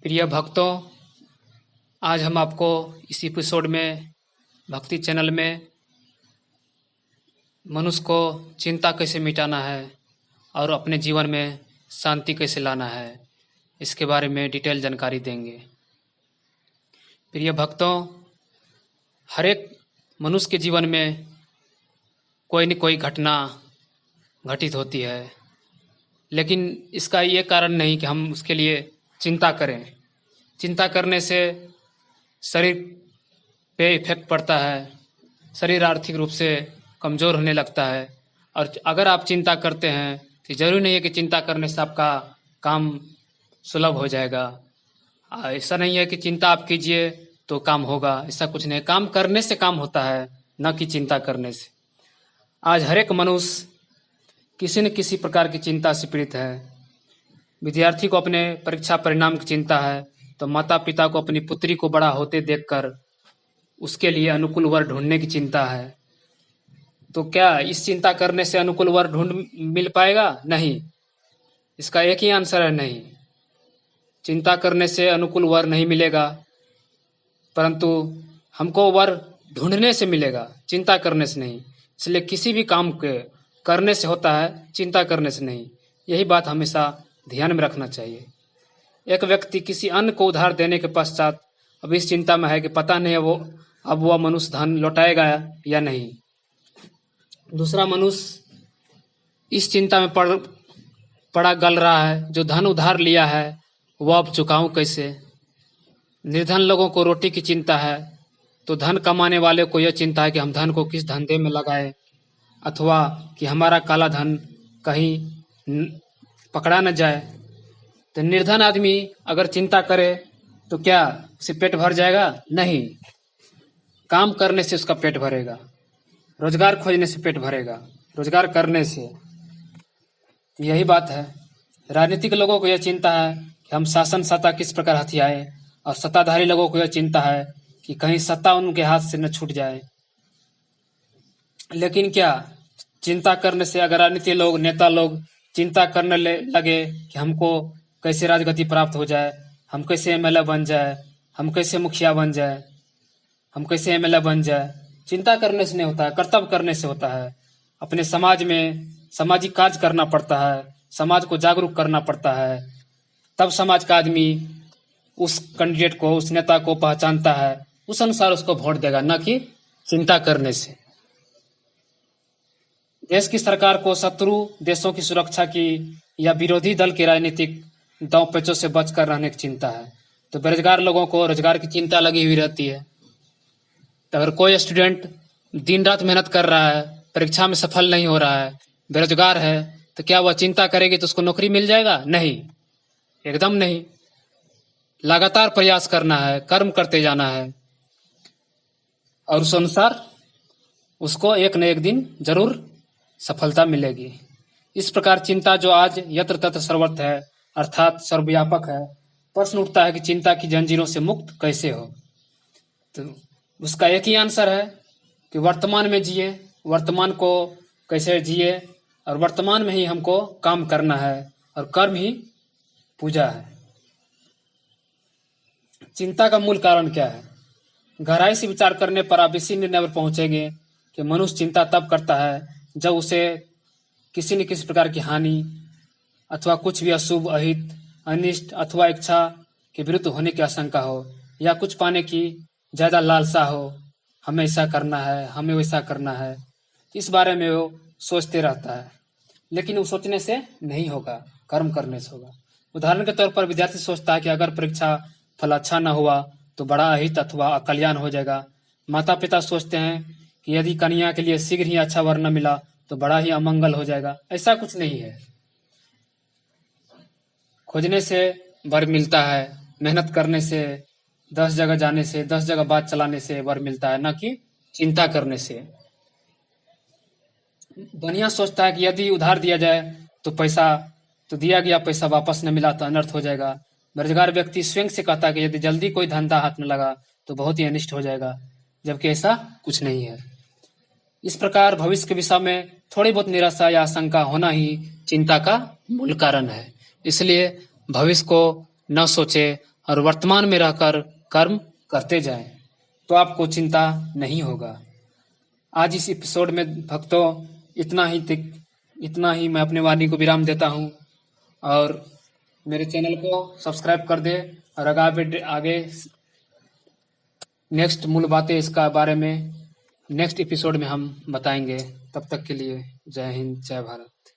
प्रिय भक्तों, आज हम आपको इस एपिसोड में भक्ति चैनल में मनुष्य को चिंता कैसे मिटाना है और अपने जीवन में शांति कैसे लाना है, इसके बारे में डिटेल जानकारी देंगे। प्रिय भक्तों, हर एक मनुष्य के जीवन में कोई न कोई घटना घटित होती है, लेकिन इसका ये कारण नहीं कि हम उसके लिए चिंता करें। चिंता करने से शरीर पे इफेक्ट पड़ता है, शरीर आर्थिक रूप से कमज़ोर होने लगता है। और अगर आप चिंता करते हैं तो ज़रूरी नहीं है कि चिंता करने से आपका काम सुलभ हो जाएगा। ऐसा नहीं है कि चिंता आप कीजिए तो काम होगा, ऐसा कुछ नहीं। काम करने से काम होता है, न कि चिंता करने से। आज हर एक मनुष्य किसी न किसी प्रकार की चिंता से पीड़ित है। विद्यार्थी को अपने परीक्षा परिणाम की चिंता है, तो माता पिता को अपनी पुत्री को बड़ा होते देखकर उसके लिए अनुकूल वर ढूंढने की चिंता है। तो क्या इस चिंता करने से अनुकूल वर ढूंढ मिल पाएगा? नहीं। इसका एक ही आंसर है, नहीं। चिंता करने से अनुकूल वर नहीं मिलेगा, परंतु हमको वर ढूंढने से मिलेगा, चिंता करने से नहीं। इसलिए किसी भी काम के करने से होता है, चिंता करने से नहीं। यही बात हमेशा ध्यान में रखना चाहिए। एक व्यक्ति किसी अन्य को उधार देने के पश्चात अब इस चिंता में है कि पता नहीं अब वह मनुष्य धन लौटाएगा या नहीं। दूसरा मनुष्य इस चिंता में पड़ा गल रहा है, जो धन उधार लिया है वह अब चुकाऊं कैसे। निर्धन लोगों को रोटी की चिंता है, तो धन कमाने वाले को यह चिंता है कि हम धन को किस धंधे में लगाएं, अथवा कि हमारा काला धन कहीं पकड़ा न जाए। तो निर्धन आदमी अगर चिंता करे तो क्या उसे पेट भर जाएगा? नहीं। काम करने से उसका पेट भरेगा, रोजगार खोजने से पेट भरेगा, रोजगार करने से। यही बात है। राजनीतिक लोगों को यह चिंता है कि हम शासन सत्ता किस प्रकार हथियाए, और सत्ताधारी लोगों को यह चिंता है कि कहीं सत्ता उनके हाथ से न छूट जाए। लेकिन क्या चिंता करने से अगर राजनीतिक लोग, नेता लोग चिंता करने लगे कि हमको कैसे राजगति प्राप्त हो जाए, हम कैसे एमएलए बन जाए, हम कैसे मुखिया बन जाए, हम कैसे एमएलए बन जाए, चिंता करने से नहीं होता है, कर्तव्य करने से होता है। अपने समाज में सामाजिक कार्य करना पड़ता है, समाज को जागरूक करना पड़ता है, तब समाज का आदमी उस कैंडिडेट को, उस नेता को पहचानता है, उस अनुसार उसको वोट देगा, न कि चिंता करने से। देश की सरकार को शत्रु देशों की सुरक्षा की या विरोधी दल के राजनीतिक दांव पेचों से बचकर रहने की चिंता है। तो बेरोजगार लोगों को रोजगार की चिंता लगी हुई रहती है। तो अगर कोई स्टूडेंट दिन रात मेहनत कर रहा है, परीक्षा में सफल नहीं हो रहा है, बेरोजगार है, तो क्या वह चिंता करेगी तो उसको नौकरी मिल जाएगा? नहीं, एकदम नहीं। लगातार प्रयास करना है, कर्म करते जाना है, और उस अनुसार उसको एक न एक दिन जरूर सफलता मिलेगी। इस प्रकार चिंता जो आज यत्र तत्र सर्वत्र है, अर्थात सर्वव्यापक है, प्रश्न उठता है कि चिंता की जंजीरों से मुक्त कैसे हो। तो उसका एक ही आंसर है कि वर्तमान में जिए, वर्तमान को कैसे जिए, और वर्तमान में ही हमको काम करना है, और कर्म ही पूजा है। चिंता का मूल कारण क्या है? गहराई से विचार करने पर आप इसी निर्णय पर पहुंचेंगे कि मनुष्य चिंता तब करता है जब उसे किसी न किसी प्रकार की हानि अथवा कुछ भी अशुभ, अहित, अनिष्ट अथवा इच्छा के विरुद्ध होने की आशंका हो, या कुछ पाने की ज्यादा लालसा हो, हमें ऐसा करना है, हमें वैसा करना है। इस बारे में वो सोचते रहता है, लेकिन वो सोचने से नहीं होगा, कर्म करने से होगा। उदाहरण के तौर पर विद्यार्थी सोचता है कि अगर परीक्षा फल अच्छा न हुआ तो बड़ा अहित अथवा अकल्याण हो जाएगा। माता पिता सोचते हैं कि यदि कन्या के लिए शीघ्र ही अच्छा वर न मिला तो बड़ा ही अमंगल हो जाएगा। ऐसा कुछ नहीं है। खोजने से वर मिलता है, मेहनत करने से, 10 जगह जाने से, 10 जगह बात चलाने से वर मिलता है, न कि चिंता करने से। दुनिया सोचता है कि यदि उधार दिया जाए तो पैसा, तो दिया गया पैसा वापस न मिला तो अनर्थ हो जाएगा। बेरोजगार व्यक्ति स्वयं से कहता है कि यदि जल्दी कोई धंधा हाथ में लगा तो बहुत ही अनिष्ट हो जाएगा, जबकि ऐसा कुछ नहीं है। इस प्रकार भविष्य के विषय में थोड़ी बहुत निराशा या आशंका होना ही चिंता का मूल कारण है। इसलिए भविष्य को न सोचे और वर्तमान में रहकर कर्म करते जाएं, तो आपको चिंता नहीं होगा। आज इस एपिसोड में भक्तों इतना ही मैं अपने वाणी को विराम देता हूँ, और मेरे चैनल को सब्सक्राइब कर दे, और आगे नेक्स्ट मूल बातें इसका बारे में नेक्स्ट एपिसोड में हम बताएंगे। तब तक के लिए जय हिंद, जय भारत।